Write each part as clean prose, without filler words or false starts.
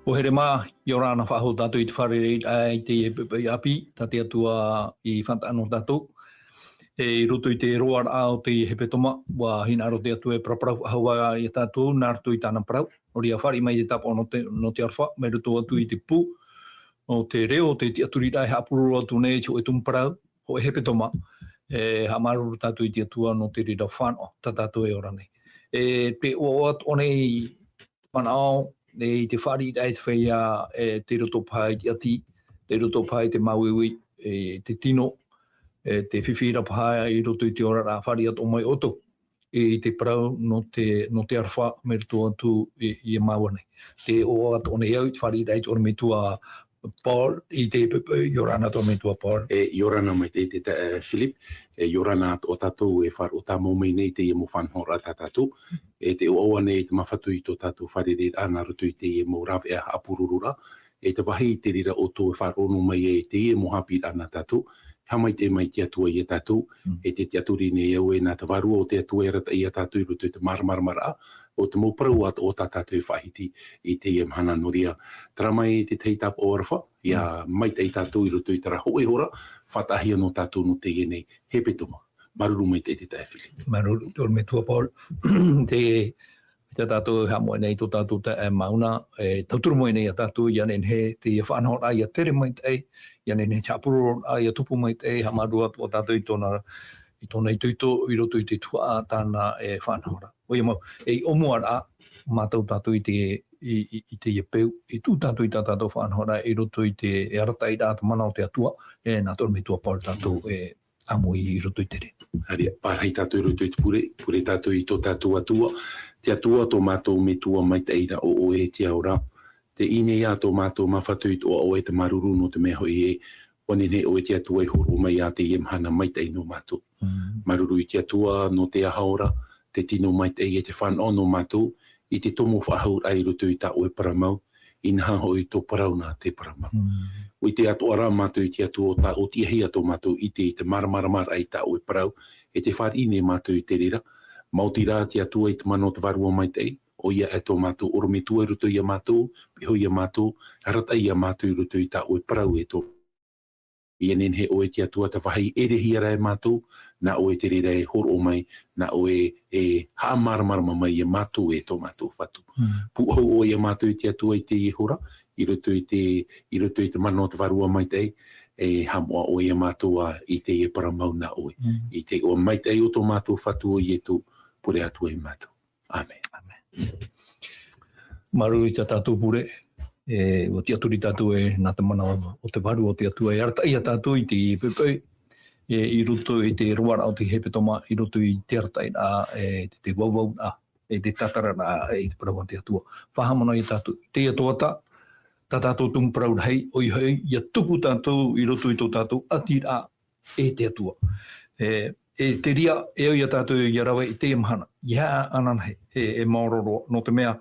O here mā, i ora ana whaho tātou i te whare ai te api, tate atua i whantano tātou. I roto i te roar ao te hepetoma, wa hina aro te atu e praparau hawa i tātou, nā roto i tāna parau. Ori a whare mai te tapa no te arwha, me roto atu i te pū, o te reo, te aturi rai hapururu atu nei, te o e tumparau, o e hepetoma, ha maruru tātou i te atua no te rira whāno, tā tātou e ora nei. Pe o atu o nei whanao, i te whari rai te whaia te roto pai te ati, te roto pai te mauiwi, te tino, te whiwhira pahaya i roto i te ora rā whari atu o mai oto, i te parau no te arwha me roto atu i mawane. Te o atu o nei au, te whari rai te ora me tua Paul, i te Yorana to me tua Paul. Yorana mai te Philip, Yorana o tātou e whar o tā maumei nei te mo whanhora tā tātou, te oa nei te mawhatu i tō tātou wharere ana roto i te mo rawe a apururura, te wahi te rira o tō e whar ono mai te mo hapi ana tātou, hamai te mai te atua i tātou, te aturi nei au nā te waru o te atua e rata i tātou i roto i te marmarmara, o te mōparau o tā tātou i whahiti i te hana noria. Tara mai te teitap o arwha, ia mai te tātou i roto i tara hoe hora, whatahia no tātou no te nei hepetoma. Maruru mai te Philip. Maruru, tō me tua Paul. Te tātou hamoe nei tō tātou te mauna, tauturu moe nei a tātou, ia nen he te whanhora ia tere mai te ia nen he chapuro ia tupu mai te hamarua o tātou i tōna i tuito i roto i te tua tāna whanhora. O ia mau, omua rā, mātou tātou i te iepeu, i tū tātou i tātou whanhora i roto i te arata i rāta mana o te atua, nā tōna me tua Paul tātou amu i roto i tere. Haria, pārhai tātou i roto i te pure tātou i tō tātou atua, te atua tō mātou me tua mai te eira o e te aura, te ine ia tō mātou mawhatu i tō o e te maruru no te mea hoi wane ne o e te atua i horo mai a te iemhana mai te ino mātou. Maruru i te atua no te ahaora, te tino mai te e te whanau no mātou, i te tomo whahaur ai roto i tā o e paramau, i nā hoi tō parauna te paramau. O i te atu ara mātou i te atu o tā o tiahia tō mātou i te maramaramara i tā o e parau, te wharine mātou i te rira, mauti rā te atu i te mano te varua mai te o ia e tō mātou oro me tua roto i a mātou, piho i a mātou, harata i a mātou i roto i tā o e parau e tō. Ia nen he o e te atua te whahai ere hiara e mātou, na o e te rira e horo mai, na o e haamaramarama mai e mātou e tō mātou whatu. Puhau o e mātou i te atua i te hora, i roto i te mano te varua mai te hamoa o e mātou i te e paramau na oe. I te o mai te o tō mātou whatu o i e tō pure atua i mātou. Amen. Maru i te tātou pure. O te aturi tātou nā te mana o te varu o te atua arata ia tātou i te pepei i roto i te ruara o te hepetoma i roto i te arata te wauwau te tatara i te parau o te atua whahamana i tātou te atoata tā tātou tungparau hei oi hei ia tuku tātou i roto i tō tātou atira te atua te ria au ia tātou i arawa i te imhana ia ananhei maororo no te mea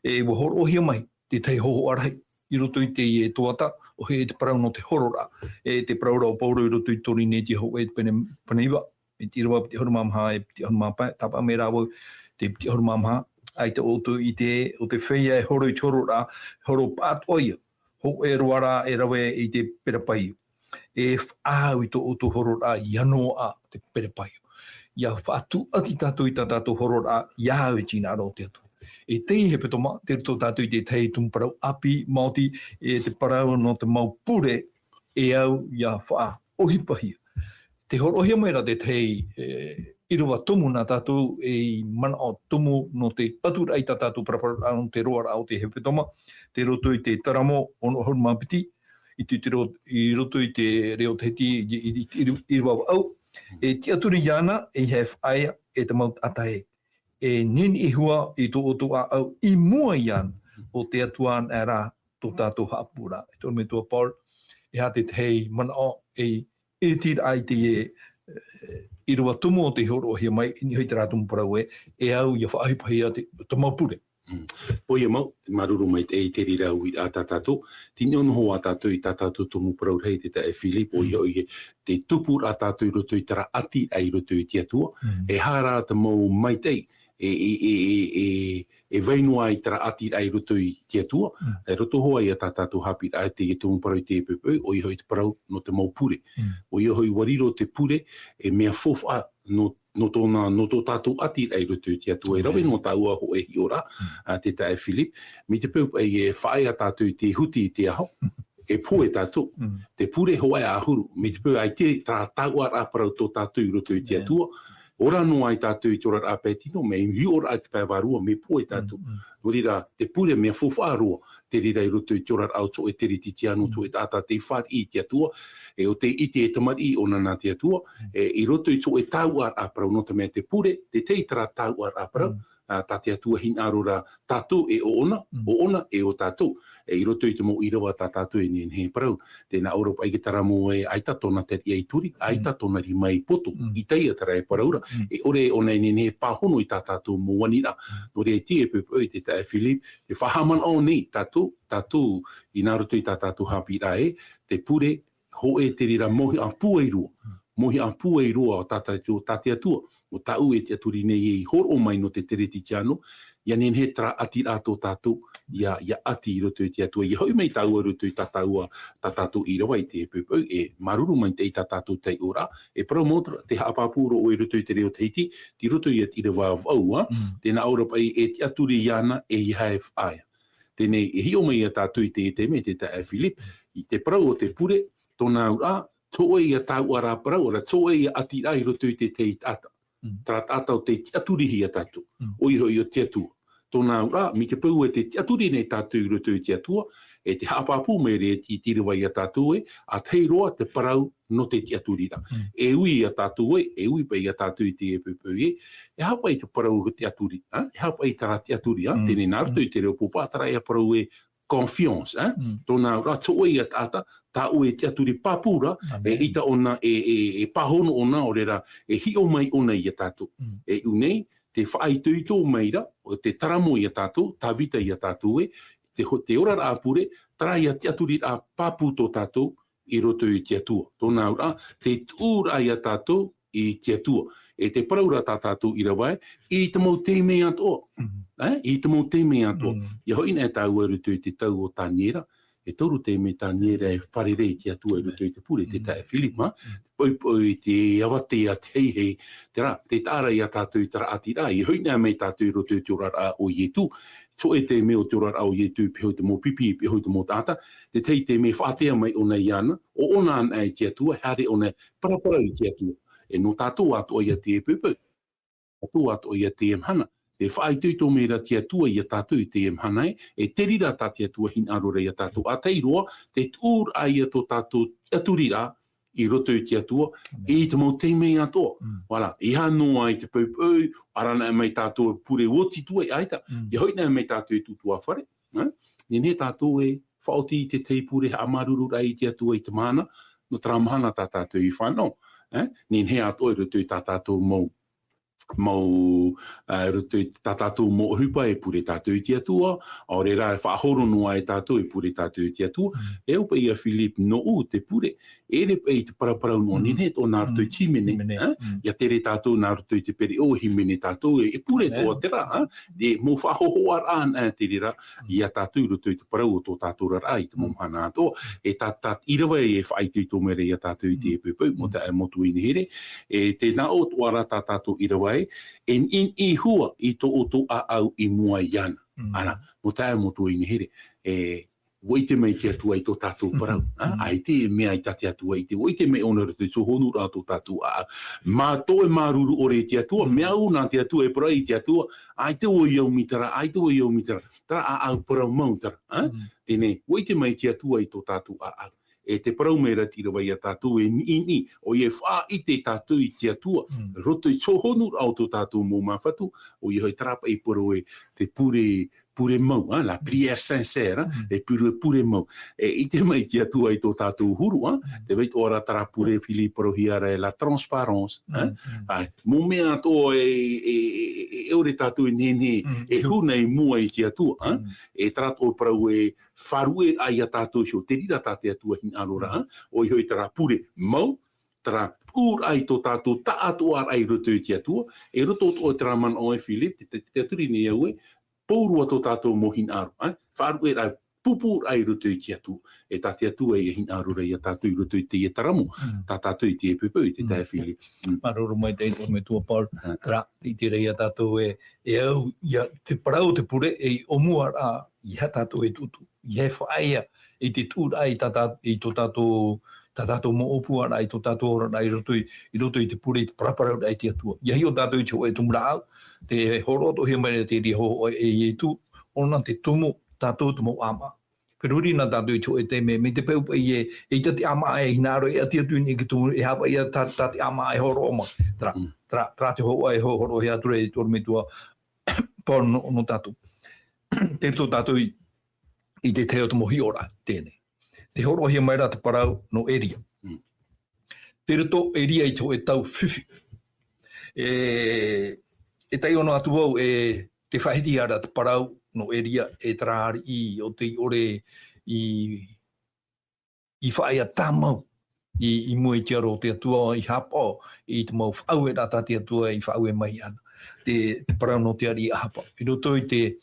wahoro ohia mai te tei hoho arahei, i roto i te toata, o he te parau no te horora, te paraura o pauro i roto i tori ne te ho e te paneiwa, te irawa te horumamha, te horumamha, tapa me rāwau, te horumamha, ai te oto i o te whaia e horo i te horora, horo pāt oia, ho e roara e rawe i te perapai, whaau i tō oto horora, ianoa te perapai. Ia whaatu ati tātou i tātou horora, iau i tina aro te atu. Te hepetoma, te rito tātou i te tei tumparau api, mauti, te parau no te maupure, au ia wha ohipahia. Te horohia meira te tei irawa tumu nā tātou mana o tumu no te patura i tātou paraparau no te roara o te hepetoma, te roto i te taramo o horumapiti, i roto i te reo te heti i irawa au, te aturi iana he whaia te maut atae. Nin i hua i tō oto a au i mua ian o te atuan e rā tō tātou haapura. E tō me tō Paul, ha te hei mana o tir ai te i rua tumu o te horo hia mai, ni hoi te rā tumu parau au ia whaahipahi a te maupure. O ia mau, te maruru mai te rira ui a tātou, tini ono ho a tātou i tātou tumu parau rei te Philip, o ia te tupur a tātou i roto i tara ati ai roto i te atua, hara te mau mai tei, e vainua i tara ati ai roto i te atua, e roto hoa i a tātātou hapi ai te e tōng parau te pepe, o i hoi te parau no te mau pure. O i hoi wariro te pure, e mea fofa no tō tātou ati ai roto i te atua. E rawe no tāua ho e hiora, te tae Philip, mi te peu e whae a tātou te huti i te aho, e pō e tātou. Te pure hoa e ahuru, mi te peu ai te tāua rā parau tō tātou i roto i te atua, ora no ai tātou i tōra apetino, me i ora ai te pēwarua, me pō e tātou. No rira, te pure mea fuwhāroa, te rira i roto i tōra au tō e te riti te anu tō e tātā te whāt i te atua, e o te ite e tamari i ona nā te atua, i roto i tō e tāu ar aprau, no te mea te pure, te tara tāu ar aprau, tā te atua hin arora tātou e o ona e o tātou. E i roto i te mo irawa tā tātou e nien he parau. Tēnā Europa ai ke taramo e aita tōna te i turi, aita tōna ri mai poto, i teia tara e paraura. E ore ona e nien he pāhono i tā tātou mo wanira. No re te e pepe te tae Philip, te whahaman o nei tātou i nā roto i tā tātou hapi rae, te pure ho e te rira mohi a pueirua. Mohi a pueirua o tāte atua. O tāu e te aturi nei e i horo mai no te tereti tiano, ia nien he tra ati rātou tātou, ia ati i roto i te atua. Ia hoi mai tāua roto i tātou i rawa i te pupau, e maruru mai te i tātou tei ora, e paramotra te haapapuro o i roto i te reo teiti, ti roto i at i rawa vaua, tēnā aurapa e te aturi iana e i haef aia. Tēnei, e hio mai a tātou i te me, te tae Philip, i te parau o te pure, tōna ura, tō e i a tāu ara parau, ora tō e i a ati rai roto i te tei tata. Tara tata o te aturihi a tātou, o i hoi o te atua. Tōna ura, mi te pau e te aturi nei tātou i roto i te atua, e te hapapu me re i tiriwa i a tātou e, a teiroa te parau no te aturira. E ui a tātou e ui pa i a tātou i te e pupau e hapa i te parau te aturi, e hapa i tara te aturi, tēnei nārtu i te reo pupa, tara i a parau e confiance, tōna ura, tō i a tāta, tā ue te aturi pāpura, e ita ona, e pahono ona, o rera, e hio mai ona i a tātou. E unei, te whaituito meira, o te taramo i a tātou, tā vita i a tātou e, te ora rā pure, tara i a te aturi rā pāpū tō tātou i roto i te atua. Tōna ura, te tūra i a tātou i te atua. E te paraura tā tātou i rawai, i te mau te mea toa. I te mau te mea toa. Ia hoi nei tāu e roto i te tau o tāniera, e toru te me tāniera e wharerei te atua e roto i te pure, te tae Philip, Oi te awate a te heihe, te tāra i a tātou i tara ati rā, i hoi nei mei tātou i roto i te ora o ietu, so e te meo te ora o ietu, pe hoi te mo pipi, pe hoi te mo tāta, te tei te me whātea mai o nei iana, o ona ana i te atua, hare o nei parapara i te atua. E no tātou ato i a te e pupau, tātou ato i a te emhana, te whaituito mera te atua i a tātou i te emhana e te rira tā te atua hin arore i a tātou. A teiroa, te tūr ai a tō tātou aturira, i roto i te atua, i te mau teimei atoa. Wala, i hanoa i te paupau, arana mai tātou pure oti tua i aita. I hoina mai tātou i tutua whare. Nene tātou e whaoti i te teipure ha amaruru rai i te atua i te mana, no tramahana tā tātou i whanau. Nene ato i roto i tā tātou roto i tā tātou mo hupa e pure tātou i te atua, o re rā e whaahoro noa e tātou e pure tātou i te atua, e upa i a Philip no u te pure, e re pa i te paraparau noa nene tō nā roto i timene, ia tere tātou nā roto i te peri o himene tātou, e pure tō te rā, de mo whahoho ar an te rira, i a tātou roto i te parau o tō tātou rara i te momhana atoa, e tātat irawa e whaitu i tō mere i a tātou i te e pupau, mo te motu i nehere, e te nā o tō ara tātou irawa en i hua i tō o tō au i mua iana. Ana, mo tae motu i nehere, waite mai te atua i tō tātou parau. Ai te mea i tate atua i te waite mai ona rata i tō honu rā tō tātou a. Mā tō e māruru ore te atua, mea u nā te atua e para i te atua, ai te o iau mitara, tara a au parau mau tara. Tēnei, waite mai te atua i tō tātou a au. E te parau mei ratirawa i a tātou e ni, o i e wha i te tātou i te atua, roto i tō honu au tō tātou mō mawhatu, o i hoi trapa i poro e te pure mau, la prière sincère, e pure mau. E i te mai te atua i tō tātou huru, te veit ora tara pure fili parohiara e la transparence. Mō mea tō e ore tātou e nene, e huna i mua i te atua, e trato parau e wharue ai a tātou xo, te rira tāte atua hin arora, o i hoi tara pure mau, tra ur ai tō tātou ta atu ar ai roto i te atua, e roto o te raman o e Philip, te aturi ni au e, pōrua tō tātou mo hin aru, whaaru e rai pupur ai roto i te atua, e tā te atua e hin aru rei a tātou i roto i te taramu, tā tātou i te e pepe i te tae Philip. Maroro mai te me tua Paul, tra, i te rei a tātou e au, te parau te pure, e omua a, i ha tātou e tutu, i he whaia, i te tūra i tō tātou mo opu ara i tō tātou ora i roto i te pure i te paraparau ai te atua. Iahi o tātou i te o e tumura au, te horoto hea mai te ri ho e tu, ona te tumu tātou tumu ama. Peruri na tātou i te o e te me te peu i e tati ama e hinaro e ati atu ni ki tumu e hapa i a tati ama e horo oma. Tra te ho e horo hea ture i tōru me tua Paul no tātou. Te tō tātou i te teo tumu hi ora tēnei. Te horo hea mai rā te parau no eria. Te rito eria i tō e tau whiwhi. E tai ono atu au te whahiti ara te parau no eria e trāri i o te ore i whaia tāmau i mua i te aro te atua i hapa i te mau whau e rata te atua i whau e mai ana. Te parau no te ari i hapa. I roto i te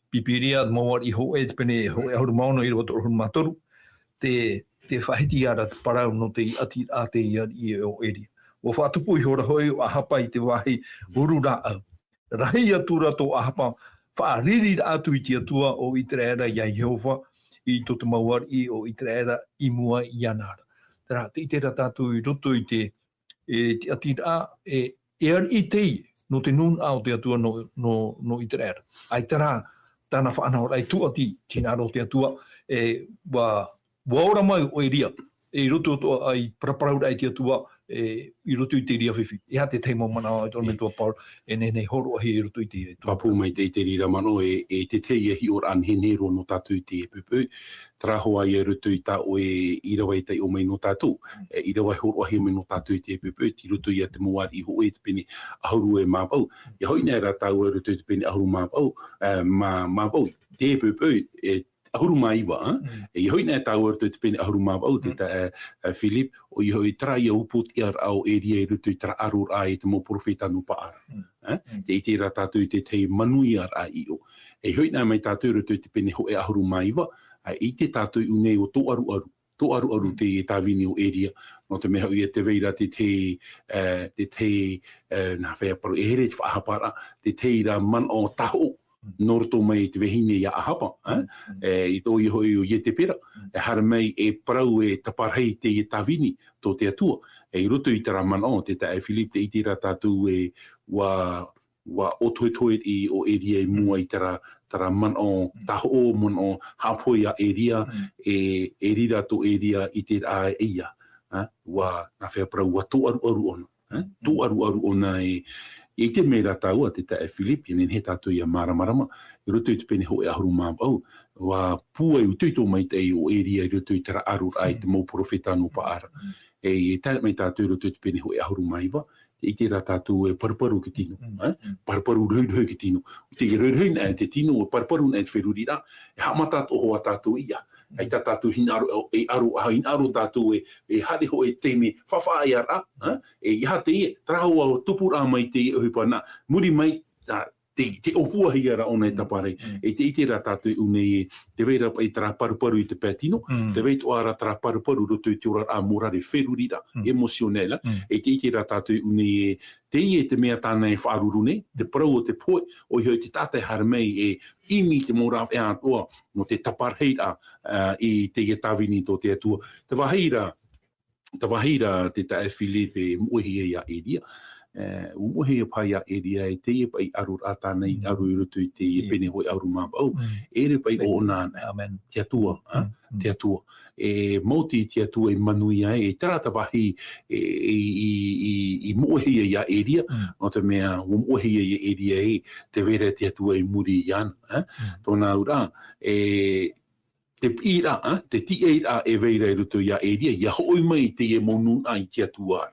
pipiria mawar i ho e te pene ho e auru maono i roto o matoru. Te whahiti ara te parau no te ati a te i o eria. O whatupu i hora hoi o ahapa i te wahi urura au. Rahi atura tō ahapa whaariri atu i te atua o i te reira i a Jehova i tō te mauar i o i te reira i mua i anara. Tera, te itera tātou i roto i te ati a e ar i te no te nun au te atua no i te reira. Ai tera, tāna whanau rai tu ati tina ro te atua wa ora mai o eria, e roto ai paraparau ai te atua, i roto i te ria whiwhi. E ha te teimo mana ai tōna me tua Paul, e nei horo ahi i roto i te tua. Papu mai te rira mano e te te iahi or anhenero no tātou i te pepe. Trahoa i roto i tā o e irawai tai o mai no tātou. Irawai horo ahi mai no tātou i te pepe. Ti roto i a te moari i ho e te pene ahuru e māpau. Ia hoi nei rā tāu e roto i te pene ahuru māpau. Māpau. Te pepe ahuru maiwa, i hoi nei tāu e te pene ahuru māpau, te ta Philip, o i hoi tra i a uput i ar au eria i roto i tra arur ai te mo profeta no paara. Te iti rā tātou i te tei manui ar a i o. E hoi nei mai tātou roto i te pene ho e ahuru maiwa, i te tātou unei o tō aru aru. Tō aru aru te tāwini o eria, no te meha i te veira te tei, nā whea paru, e here te whaahapara, te tei rā man o taho, Norto mai te wehine ia ahapa, i tō i hoi o ie te pera, e hara mai e parau e taparhei te i tāwini tō te atua, e roto i te raman o, te tae Philip te iti rā tātou e wa otoetoe i o eria i mua i tara man o taho o man o hapoi a eria, e rira tō eria i te a eia, wa nā whea parau wa tō aru aru ona, tō aru aru ona I te mei rā tāua te tae Philip, nen he tātou i a maramarama, I roto i te pene ho e ahuru māpau, wa pua i utuito mai te o eria I roto i tara arur ai te mō profeta no paara. E tae mai tātou I roto i te pene ho e ahuru maiwa, I te rā tātou e paraparu ki tino, paraparu rauruhau ki tino. Te rauruhau nā te tino, o paraparu nā te wherurira, e hamata o hoa tātou ia. Ai tā tātou hinaro, e hinaro tātou e hare ho e teime whawhai ara, e iha te e, trahua o tupura mai te e ohipana, muri mai te opuahi ara ona e taparei. E te ite rā tātou unei te veira i tara paruparu I te pētino, te veit o ara tara paruparu roto I te ora a morare wherurira, emosionela, e te ite rā tātou unei te I e te mea tāna e whaarurune, te parau o te poe, o I hoi te tātai haramei e imi te moraf e atoa no te taparheira I te e tāwini tō te atua. Te wahira te tae Filipe e muhi e a eria, umuhi e pai a eria e te e pai arur atānei aru I roto I te e pene hoi auru māpau, e re pai o nāna, te atua, te atua. E mauti te atua e manui ai, e tarata wahi I muhi e a eria, no te mea umuhi e eria e te vera te atua e muri I ana. Tōna ura, te ira, te ti eira e veira I roto I a eria, ia hoi mai te e monu ai te atua.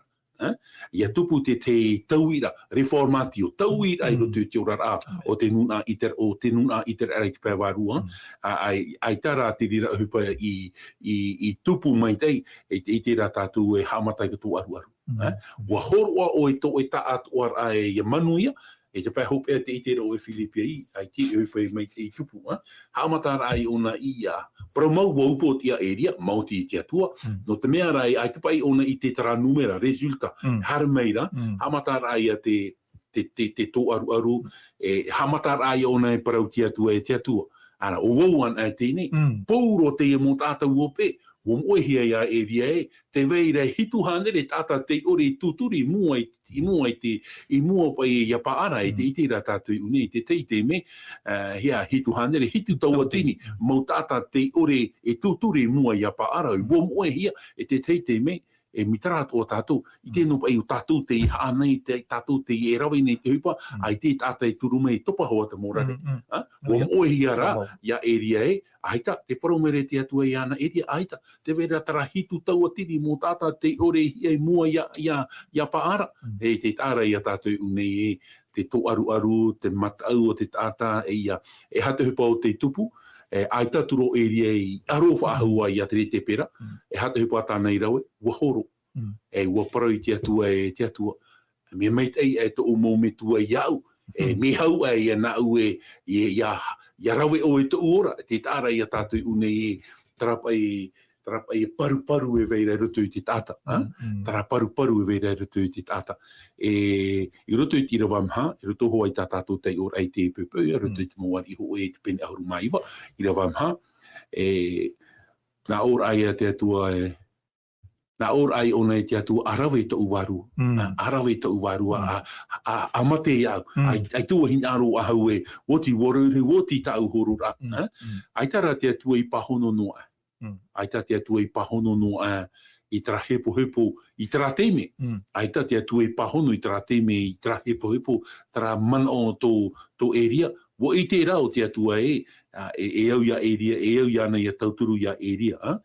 Ia tupu te tauira, reformatio, tauira i roto te ora o te nuna iter ai te pēwarua, ai tara te rira hupa i tupu mai tei, i te rā tātou e hamatai ka tō aru. Wa horua o e tō e ta atu ar ai manuia, e te pai hope te itera o e Filipia ai te e whai mai te i tupu. Hamatara ai ona ia, promau waupo tia area, mauti i te atua, no te mea rai, ai te pai ona i te tara numera, resulta, harameira, hamatara ai a te tō aru, hamatara ai ona e parau te atua e te atua. Ara, o wauan ai tēnei, pōuro te e mo tātou o pē, o moehia ia area e, te veira hitu hanere tata te ore tuturi mua pa e ia paara e te ite rā tātou une, te te me, hea hitu hanere, hitu taua tini, mau tata te ore e tuturi mua ia paara, o moehia e te me, e mitarato o tātou, i tēnō pai o tātou te iha nei, tātou te i e rawi nei te hupa, ai te tātai turume i topa hoa te morare. O moehia rā, ia area e, aita, te paromere te atua i ana area, aita, te vera tara hitu taua tiri mō tāta te ore i mua ia paara. E te tāra ia tātou unei e, te tō aru, te matau o te tāta, e hata hupa o te tupu, aita turo area i aro whaahua i atere te pera, e hata hupa tāna i rawe, ua horo, ua parau i te atua te atua. Me meit ei e tō mō me tua iau, me hau ai nau ia rawe o e tō ora, te tāra i a tātou unei e, Tarapa i paru e veira roto i te tata. Tara paru e veira roto i te tata. I roto i te irawamha, i roto hoa i tā tātou tei ora ai te pēpeu, i roto i te mawari ho e te pene ahuru maiwa, irawamha. Nā ora ai a te atua nā ora ai ona i te atua arawe i tō uwaru. Arawe i tō uwaru a mate iau. Ai tua hinaro a hau e, woti waruru, woti tau horura. Ai tara te atua i pahono noa. Aita te atua i pahono no i tara hepo i tara teime. Aita te atua i pahono i tara teime i tara hepo tara mana o tō area. Wo i te rao te atua e au ia area, e au ia nei a tauturu ia area.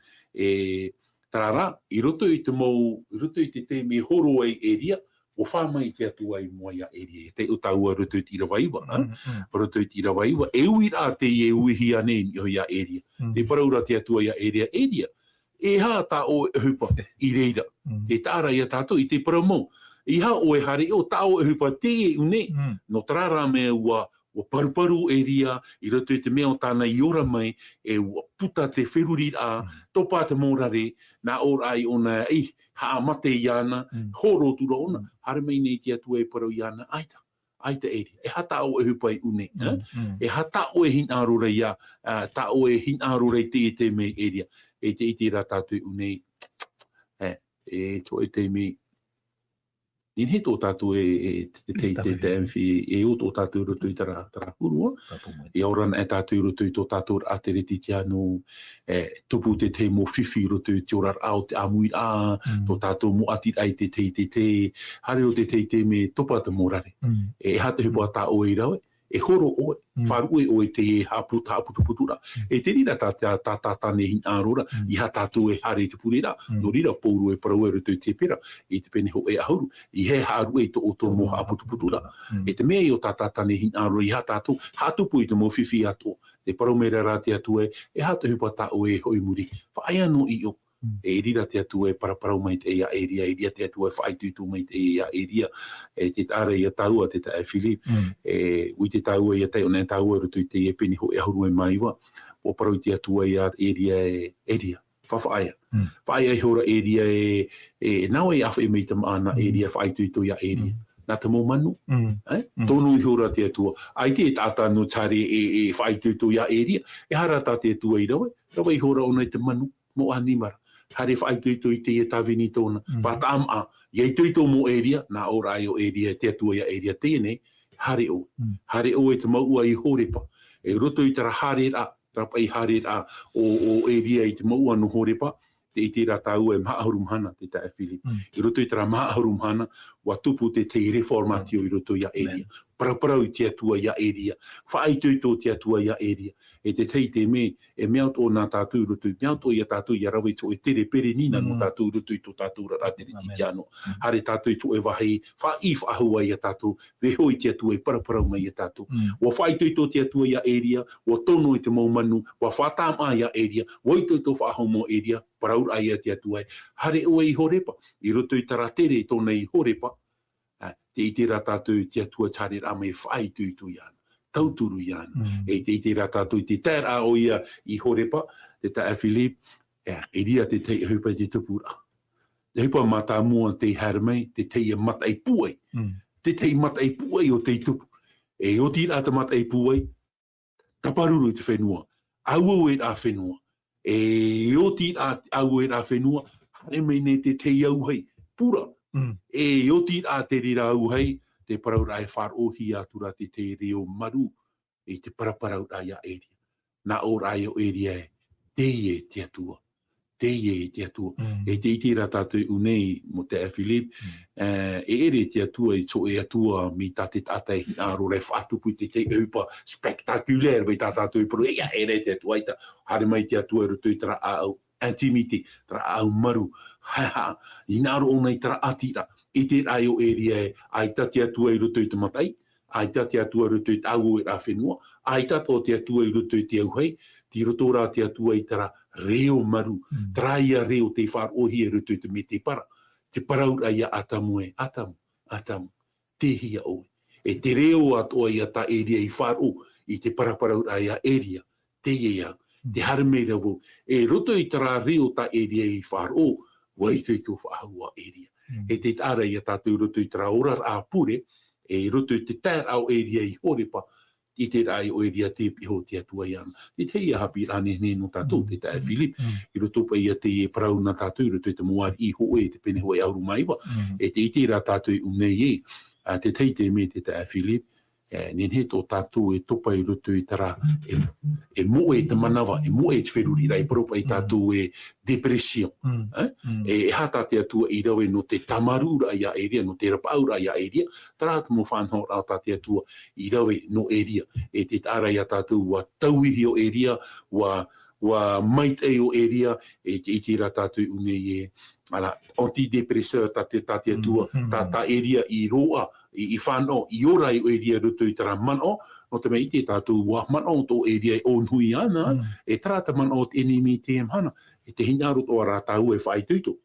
Tara rā, i roto i te teime horo ai area, o whamai te atua i mua ia area. Te utaua roto i te irawaiwa. Roto i te irawaiwa. E ui rā te e uihi ane i ia area. Te paraura te atua ia area. E hā tā o e hupa i reira. Te tāra ia tātou i te paramau. I hā o e hare o tā o e hupa te e une. No tarara mea ua paru area, i roto i te mea o tāna i ora mai, e ua puta te whiruri a, topa te mōrare, nā ora ai ona haa mate i ana, horo tura ona, hare mai nei te atua e parau i ana, aita area. E hata o e hupa i une. E hata o e hinaro rei a, ta o e hinaro rei te me area. E te iti rā tātou une, e to e te me, Nin he tō tātou te amwhi, e o tō tātou roto i tara hurua. E orana e tātou roto i tō tātou a te reti te anu, tupu te mō whiwhi roto i te orar ao te amui tō tātou mō atir ai te, hare o te me topa te mōrare. E hata hipo a tā o i rawe, e horo oe, wharu o e te e haputuputura. E te rira tātane hin ārora, i ha tātou e hare te purera, no rira pōru e parau e roto i te pera, i te pene ho e ahuru, i he haru e to o tō mō haputuputura. E te mea i o tātane hin ārora, i ha tātou, hatupu i te mō whiwhi ato, te parau mera rā te atu e hata hupa tā o e hoi muri. Whaai anō i o. E rira te atu e paraparau mai te ea area, te atu e whaitutu mai te ea area, te tāra i a taua te tae Philip, ui te taua i a te ona taua rutu i te e peni ho e ahuru e maiwa, o parau i te atu e a area, whawhaia. Whaia i hora area nau e awha e meita maana area, whaitutu i a area. Nā te mō manu, tōnu i hora te atua. Ai te tātā no tare e whaitutu i a area, e hara tā te atua i rawe i hora ona i te manu, mō animara. Hare whaitutu i te e tāwini tōna. Whatam iei tuito mō area, nā ora ai o area, te atua ia area tēnei, hare o. Hare o e te maua i horepa. E roto i tara hare rā, tarapai hare rā o area i te maua no horepa, te iti rā tāua e maahuru mhana, te tae Philip. I roto i tara maahuru mhana, wa tupu te reformatio i roto ia area. paraparau I te atua ia eria. Whaai tō te atua ia eria. E te tei te me, e mea o nā tātou rutu, mea o ia tātou ia rawe tō e tere pere nina no tātou rutu I tō tātou ratere ti tiano. Hare tātou tō e wahei, whaai whaahua ia tātou, weho I te atua e paraparau mai ia tātou. Wa whaai tō te atua ia eria, wa tono I te maumanu, wa whatama ia eria, wa I tō whaahomo eria, paraura ia te atua e. Hare oe I horepa, I roto I taratere tōna I horepa, te ite rā tātou te atua tare rā mai whaai tūtu iana, tauturu iana. E te ite rā tātou te tērā o ia I horepa, te tā Philip, e ria te tei hupa te tupura. Te hupa mata mua te haramei, te tei matai puai. Te tei matai puai o te tupu. E o tira te matai puai, taparuru te whenua. Au e rā whenua. E o tira au e rā whenua, hare mei ne te tei au hei, pura. E o tira te rira au hei, te paraura e wharohi atura te reo maru, e te paraparaura ia eria. Nā o rai o eria e, te te atua. Te te atua. E te iti rā tātou unei mo te Philip, e ere te atua I tō e atua mi tate tātai aro re whātupu te upa spectaculaire mai tā tātou I pro, ere te atua ita, hare mai te atua rutu I tara au intimity, tara au maru, I nāro o nei tara atira, I te rai o eria e, aita te atua I rutu I te matai, aita te atua rutu I te au e rā whenua, aita tō te atua I rutu I te auhei, ti roto rā te atua I tara reo maru, traia reo te wharohi e rutu I te me te para, te paraura ia atamu e, atamu, te hia oe. E te reo atoa ia ta eria I wharo, I te paraparaura ia eria, te ia, te haremeira vo, e roto I tara reo ta eria I wharo, wai tui ko whaahua eria. E te tāra ia tātou roto I tara ora rā pure, e roto I te tēr au eria I horepa, I te rai o eria te piho te atua iana. Te te ia hapi rāne no tātou, te tae Philip, I roto pa ia te e parau na tātou, roto I te moari I hoe, te pene hoe auru maiwa, e te iti rā tātou unei e, te tei te me te tae Philip, nen he tō tātou e topa I roto I tara, e moe te manawa, e moe te wheruri rai, propa I tātou e depression. E hata te atua I rawe no te tamarura ia eria, no te rapaura ia eria, tarata mo whanho rao tā te atua I rawe no eria. E te tāra ia tātou wa tauihi o eria, wa maitei o eria, e te iti rā tātou unei e, antidepresseur tā te atua, tā eria I roa, I whanau, I ora I eria rutu I tara manao, no te mei te tātou wa manao tō eria o nhui ana, e tarata manao te enemi te hana, e te hinaro tō rā tāu e whai tuito.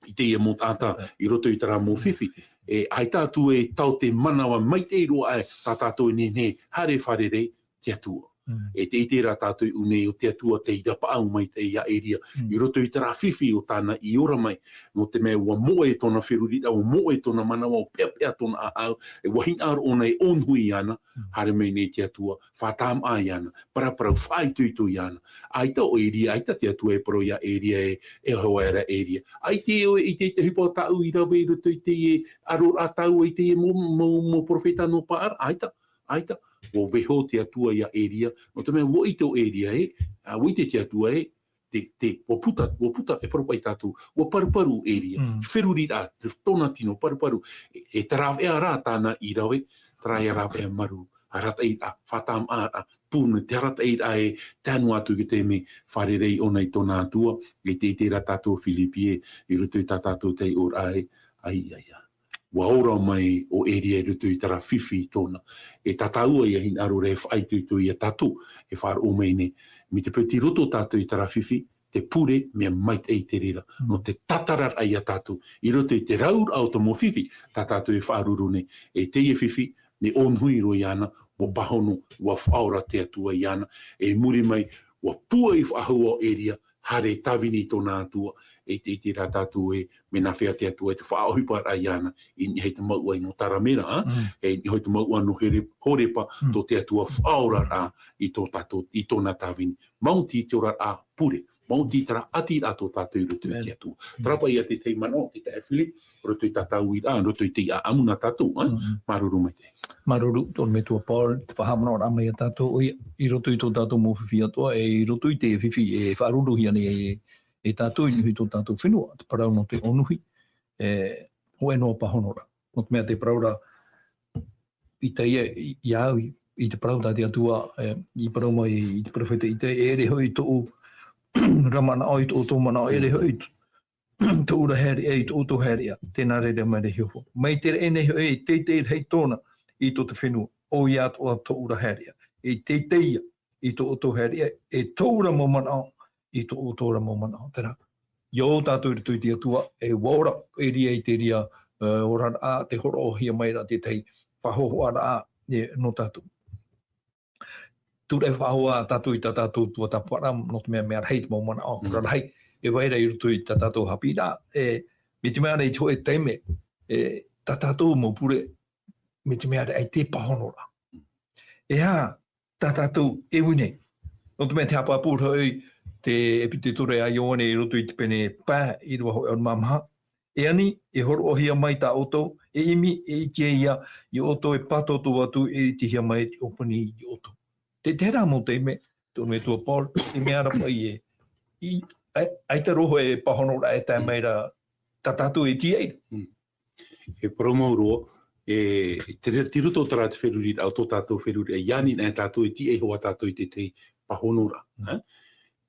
I te ia mō tātā, I roto I tara mō whiwhi, e ai tātou e tau te manawa mai te roa e, tā tātou e ne, hare wharere te atua. E te ite rā tātou unei o te atua te irapa au mai te ia eria. I roto I tara whiwhi o tāna I ora mai, no te mea ua moe tōna wherurira, ua moe tōna manawa, o pea tōna au, e wahin aro o nei onhui ana, hare mei nei te atua, whātām ai ana, paraparau whai tuitu ana. Aita o eria, aita te atua e paro ia eria e hoa era eria. Aite o I te hupa tau I rawe roto I te e aro a tau I te e mo profeta no paar, aita, o veho te atua ia eria, no te mea wo I tō eria e, wo I te atua e, o puta e paropai tātou, o paruparu eria, wheruri rā, te tōna tino paruparu, e tarawea rā tāna I rawe, tarai rawea maru, a rata I rā, whatam āra, pūna, te rata I rā e, tānu atu ki te me, wharerei o nei tōna atua, e te rā tātou Filipie, I rutu I tā tātou tei o rā e, ai. Wa ora mai o eria rutu I tara whiwhi tōna. E tataua ia hin aro re whai tuitu ia tātou, e whāra o mai ne. Mi te pēti roto tātou I tara whiwhi, te pure mea mait ei te rira. No te tatarar ai a tātou. I roto I te raur au to mo whiwhi, tā tātou e whāruru ne. E te ia whiwhi, ne onhui ro iana, o pahono, wa whaora te atua iana. E muri mai, wa pua I whahua o eria, hare tawini tōna atua. E te iti rā tātou e mena whea te atua e te whaohipa rā iana I hei te maua I no taramera, e hei te maua no horepa tō te atua whaora rā I tō tātou, I tōna tāwini. Maunti te ora rā pure, maunti tara ati rā tō tātou rutu te atua. Trapa ia te tei mano, te te Philip, rutu I tātou I rā, rutu I te amuna tātou, maruru mai te. Maruru, tōna me tua Paul, te whahamana o rāmai a tātou, I roto I tō tātou mō whiwhi atua, I roto I te whiwhi e whaaruruhi ane e tātou I nuhi tō tātou whenua, te parau no te onuhi, hoe noa pahonora. No te mea te paraura, i te iau i te parauta te atua i parau mai i te profeta i te ere hoi tō ramana o i tō mana o ere hoi tō ura heri e i tō heri a tēnā re mai re hiofo. Mai te ene hoi te hei tōna i tō te whenua o i atu o tō ura heri a. E te ia i tō heri a e tō ura mo mana o i tō ura mo mana o. Tērā, iō tātou i tui te atua e waura e ria i te ria ora a te horo o hia mai ra te tei whahoho ara a no tātou. Ture whahoa tātou i tātou tua tapuara no te mea rei te mo mana o. Rara hei e waira i rutu i tātou hapira me te mea rei tō e teime tātou mo pure me te mea rei te pahonora. E hā tātou e wine. No te mea te hapa pūra oi te epiteture a ione i rutu i te pene pā i rua hoi on mamaha. E ani, e horo o hia mai tā oto, e imi, e ikia ia, i oto e patoto atu, e te hia mai te opani i oto. Te tērā mo te me, tō me tua Paul, e mea rapa i ai te roho e pahonora e tā meira tātātou e tia eira. E promauro, te ruto tara te wheruri, au tō tātou wheruri, e iani nai tātou e tia e hoa tātou i te pahonora.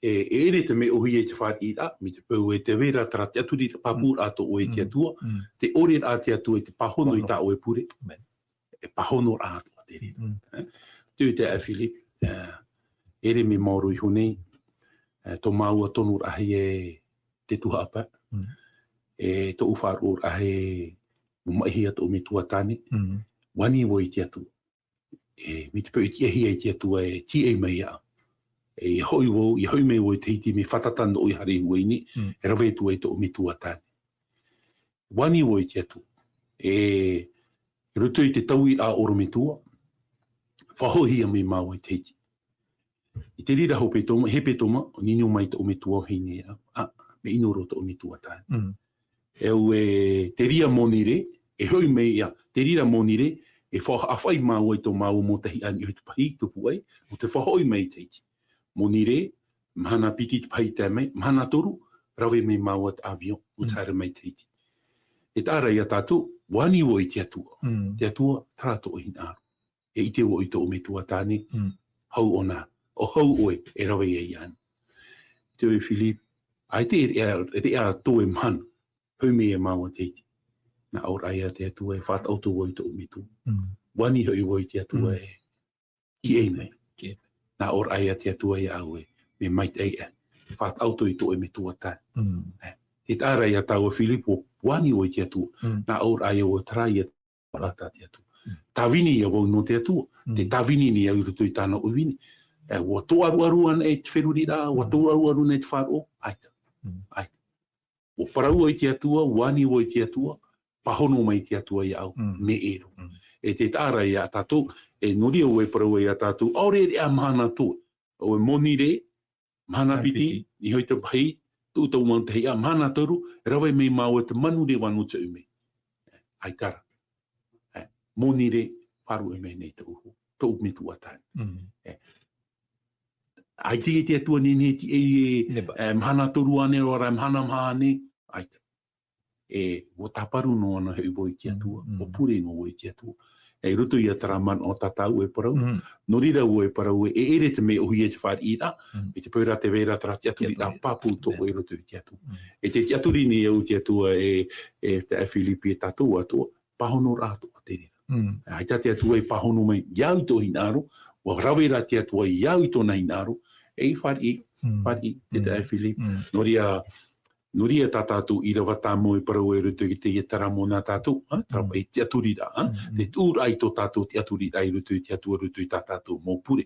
Ere te me ohi e te whāti ira, mi te pau e te wera tara te aturi te papura ato o e te atua, te ore a te atua e te pahono i tā o e pure, e pahono ato a te rira. Tui te a Filip, ere me mauro i honei, tō maua tonu rahi e te tuha apa, tō uwharu rahi mumaihi ato o me tuatane, wani wo i te atua. Mi te pau i tia hia i te atua e ti e mai au. E hoi wo, i hoi mei wo i te hiti me whatatana o i hare huaini, e rawe tu e to o me tuatane. Wani wo i te atu. E rutu i te tau i a oro me tua, whahohia me mau i te hiti. I te rira hope toma, hepe toma, o nino mai to o me tua heine me inoro to o me tuatane. Eu te ria monire, e hoi mei ia, te rira monire, e whai mau i to mau mo tahi ani i te pahi tupu ai, o te whahoi mei te hiti. Monire, mahana piti te pai te mei, mahana toru, rawe me maua te avion, o tāra mai te iti. E tāra ia tātou, wani wo i te atua. Te atua, tarato o hinaaro. E ite wo i to o me tuatane, hau ona, o hau oe, e rawe e ian. Te oi Filip, ai te e a tō e mahana, hau me e maua te iti. Na aura ia te atua e whāt auto wo i to o me tu. Wani hoi wo i te atua e i e mei. Na or ai te atua i au e, me mai te e, whaat auto i to e me tuata. Te tāra i a tau a Filipo, wani o i te atua, na or ai o tarai a parata te atua. Tā vini i a wau no te atua, te tā vini ni au rutu i tāna o vini. Wa tō aruaruan e te wheruri rā, wa tō aruaruan e te whāro, aita. O paraua i te atua, wani o i te atua, pahono mai te atua i au, me ero. E te tāra i a tātou, e nori o e paraua i a tātou, aore e a mahana tō. O e moni re, mahana piti, i hoi te pahi, tūtau mau te hea, mahana toru, rawe mei mau e te manu re wanu te ume. Ai tara. Moni re, paru e mei nei te uhu. Tō ume tu atane. Ai te te atua nene, mahana toru ane, ora mahana mahane, ai tara. O taparu no ana hei boi te atua, o pure no boi te atua. E rutu i a taraman o tatau e parau, no rira o e parau e ere te me ohi e te whaari ira, e te paura te vera tara te aturi a papu toko e rutu i te atua. E te aturi ni au te atua e te Filipi e tatou atua, pahono rātu a te rira. Haita te atua e pahono mai iau i tō hinaro, o rawera te atua i iau i tōna hinaro, e i whaari te te Filipi, no ria tā tātou i rawa tā mo i parau e rutu i te tara mo nā tātou, trapa i te aturi rā, te tūra i tō tātou te aturi rā i rutu i te atua rutu i tā tātou mō pure.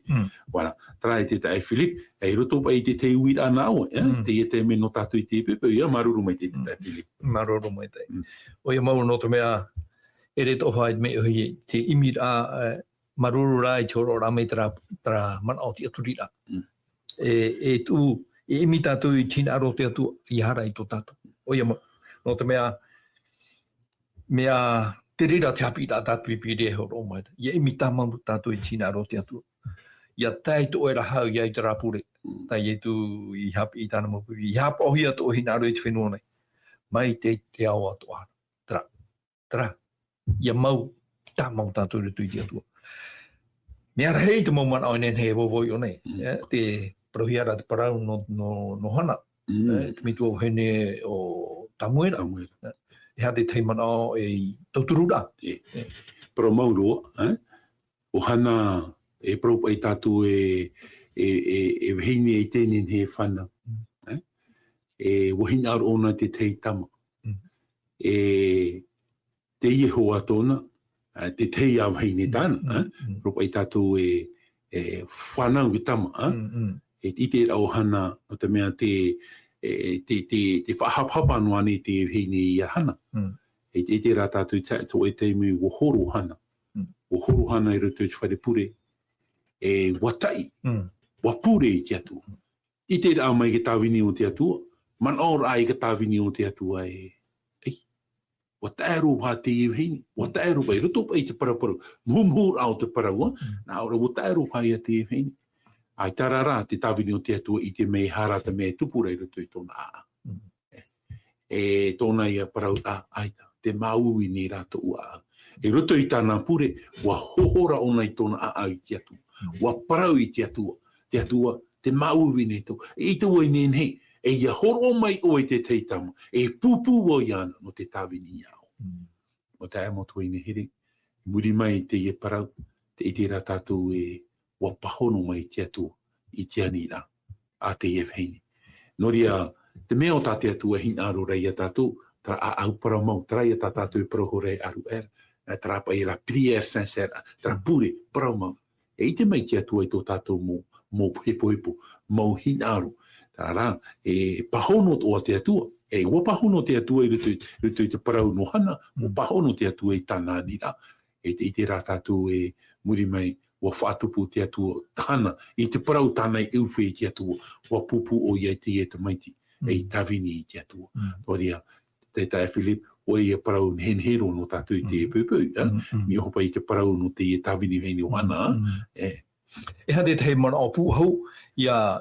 Wana, tara e te tae Filip, e rutu pa i te te ui rā nā oe, te i te me no tātou i te pepe, ia maruru mai te tae Filip. Maruru mai te. O ia mauru no te mea, e re toha i me ui te imi rā, maruru rā i te horo rā mei tara mana o te aturi rā. E tū, e imi tātou i tina aro te atu i hara i tō tātou. O ia no te mea te rira te hapi rā tātou i pire horo o mai. Ia imi tāmamu tātou i tina aro te atu. Ia tai tō e rahau i ai te rāpure. Tai e tu i hapi i tāna mopu. I hapa ohi atu ohi nāro i te whenua nei. Mai te ao atu ara. Tara. Ia mau ta mau tātou rutu i te atua. Mea rei te mauman au nen he wawoi o nei, te prohiara te parau no hana, te mitu au hene o tamuera, e ha te teimana o e tauturura. Pero mauro, o hana e propa i tātou e vihine e tēnen he whana. E wahina ar ona te teitama. E te Yehowa tōna, te tei a vihine tāna. Propa i tātou e whanau i tama. E ite au hana o te mea te whahapapa noane te vihine i a hana. E te rā tātou i tātou e te me wohoro hana. Wohoro hana i roto i te wharepure. E watai. Wapure i te atua. I te rā mai ke tāwini o te atua. Man ora ai ke tāwini o te atua e. Wataero wha te iwhini. Wataero pai roto pai te paraparu. Mumhur au te paraua. Nā ora wataero pai a te iwhini. Ai tarara te tāwini o te atua i te mei harata mei tupura i roto i tōna a. E tōna ia parau aita. Te maui ni rāta ua. E roto i tāna pure, wa hohora ona i tōna a i te atua. Wa parau i te atua. Te atua, te maui ni tō. E te ua i nei, e ia horo mai o i te teitama. E pupu o i ana no te tāwini iau. O te amotua i ne here. Muri mai te ia parau, te iti rā tātou e wa pahono mai te atua i te anira. A te ia whaini. Noria, te mea o tā te atua hina aro rei a tātou, tra a au parau mau, tra ia tā tātou i prohore aru era. Tra pa i la prière sincère, tra pure parau mau. E ite mai te atua i tō tātou mō hepo, mō hina aro. Tā rā, e pahono o te atua. E ua pahono te atua i rutu i te parau no hana, o pahono te atua i tāna nira. E te ite rā tātou e muri mai, ua whaatupu te atua hana, i te parau tāna i uwhi i te atua, ua pupu o iai te e te maiti, e i tawini i te atua. Toria, te tae Philip, o ia parau henhero no tātou i te e pupu, mi hopa i te parau no te e tawini veni o hana. E hate te hei mana o puhau, ia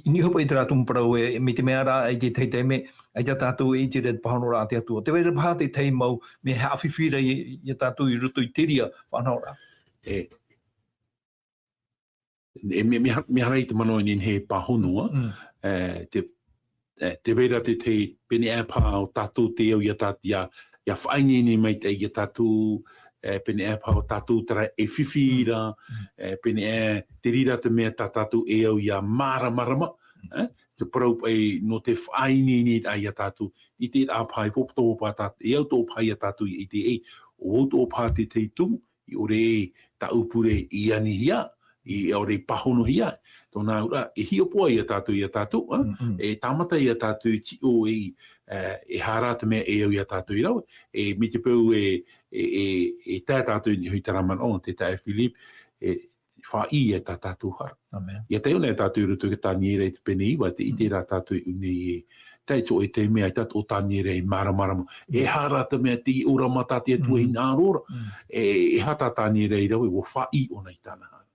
ni hopa i te rātum parau e mi te mea rā i te teite me, ai te tātou i te red pahano rā te atua. Te weira paha te tei mau, me hea whiwhira i tātou i ruto i teria whanau rā. Mi harai te manoa ni he pahonoa, te weira te pene e pā o tātou te au i a tātia, ia whaini ni mai te i a tātou, pene e pā o tātou tara e whiwhira, pene e te rira te mea tātou e au i a māramarama, te parau pai no te whaini ni ai a tātou, i te a pai whopoto pā tātou, e au tō pai a tātou i te e, o tō pā te tumu, i ore e ta upure i anihia, i ore pahono hia, tōna ura, e hiopoa i a tātou, e tamata i a tātou ti o e hara te mea e au i a tātou i rau, e mi te pau e tā tātou ni hui taraman o, te tae Philip, e wha i e tā tātou hara. Ia te ona e tātou rutu ki tā niere i te pene iwa, te ite rā tātou i une i tai tō e te mea i tātou o tā niere i maramarama, e hara te mea ti ura mata te atua i nā rora, e hata tā niere i rau, e wo wha i ona i tāna hana.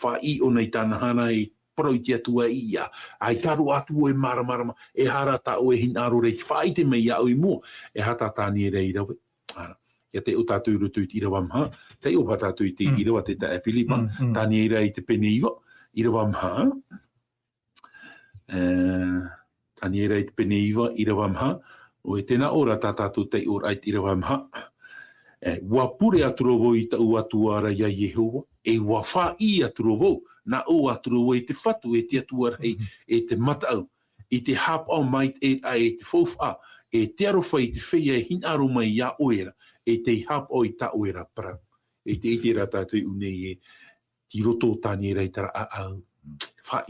Wha i ona i tāna hana i parau te atua i ia, ai taru atu e maramarama, e hara tā o e hina aro rei, wha i te mei au i mua, e hata tā niere i rau. Ia te o tātou rutu i te irawa maha, te o pa tātou i te irawa te tae Philipa, tā niera i te pene iwa, irawa maha, tā niera i te pene iwa, irawa maha, o e tēnā ora tā tātou te ora i te irawa maha, wa pure aturovo i ta ua tuara ia Yehova, e wa wha i aturovo, na o aturovo i te whatu e te atuara e te matau, i te hap au mai e te fauwha, e te arowhai te whea e hinaro mai ia oera, e te hap o i ta oera parau. E te ite rā tātou une e ti roto tāni rei tara au. Wha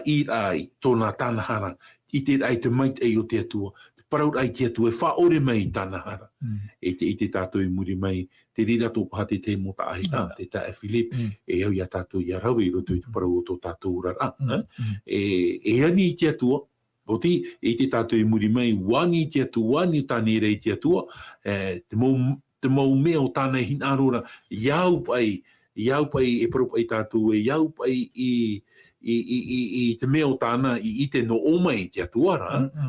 ira i tōna tānahara, i te rai te mait e o te atua, parau rai te atua, e wha ore mai i tānahara. E te ite tātou i muri mai, te rira tō pahate te mo ta ahi, te tae Philip, e au ia tātou i a rau i roto i te parau o tō tātou rara. E ani i te atua, o ti, e te tātou i muri mai, wani te atua, wani tāne rei te atua, te mau mea o tāna hinarora, iau pai e propai tātou, e iau pai i te mea o tāna, i te no oma i te atua,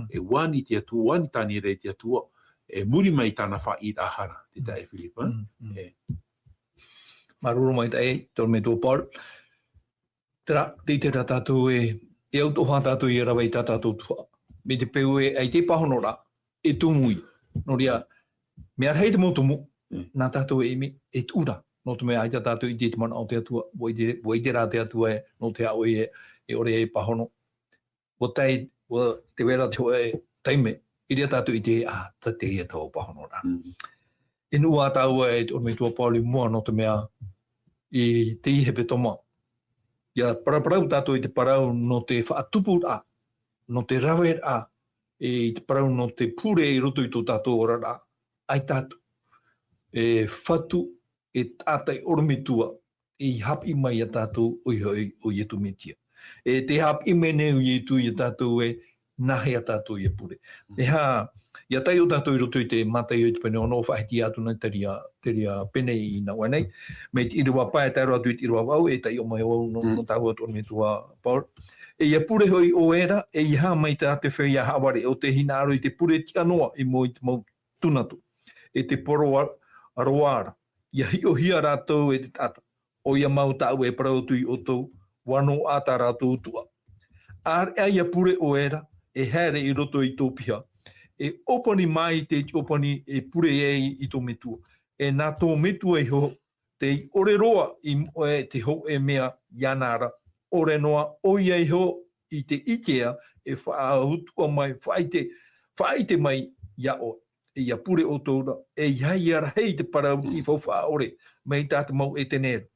e wani te atua, wani tāne rei te atua, muri mai tāna wha i ahara, te tae Filipa. Maruru mai tae, tō me tō Paul. Tera, te tātou e au toha tātou i rawa i tātou tua. Me te peu ai te pahonora, e tūmui. No ria, me arhei te motumu, nā tātou e tūra. No te mea ai tātou i te mana o te atua, wai te rā te atua no te au e ore e pahono. Wa te wera te hoe taime, i rea tātou i te te ia tau pahonora. E nua tāu e te orme tua Pauli mua no te mea i te ihepe toma. Ia paraparau tātou i te parau no te whaatupu rā, no te rawe rā, i te parau no te pure i roto i tō tātou ora rā, ai tātou. E whatu e tātai ormitua i hapi mai a tātou o ietu metia. E te hapi mene o ietu i a tātou e nahe a tātou i a pure. E ia tai o tātou i roto i te matai o i te pene ono whahiti atu nei te ria pene i na wanei. Me te iriwa pae tāro atu i te iriwa wau e tai o mai o no tāua atu ormitua Paul. E ia pure hoi o era e i mai te ate whai a haware o te hinaro i te pure ti anoa i mo i te mau tunatu. E te poro aroara. Ia hi o hia rātou e te tata. O ia mau tāu e parautui o tau wano ata rātou tua. Ar ia pure o era e here i roto i tō pia. E opani mai te opani e pure i tō metua. E nā tō metua i ho te ore roa i te ho e mea ianara. Ore noa o ia i ho i te ikea e whaahutua mai, whaite mai ia o. E ia pure o tōra, e iai ara hei te parau i whawha ore, mei tāta mau e te nera.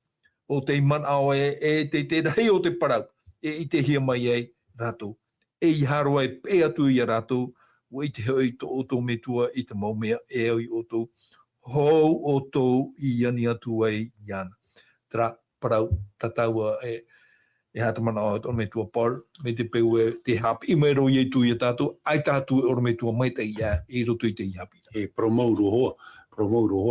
O te man ao e te rei o te parau, e i te hia mai ei rātou. E i haroa e pe atu i a rātou, o i te hoi o tō metua i te mau mea, e au i o tō, hou o tō i ani atu ai iana. Tera parau, tataua e hata mana o tō metua Paul, me te peu e te hapi, i mai ro i tu i a tātou, ai tātou e o metua mai te ia, i roto i te iapi. E promauru hoa,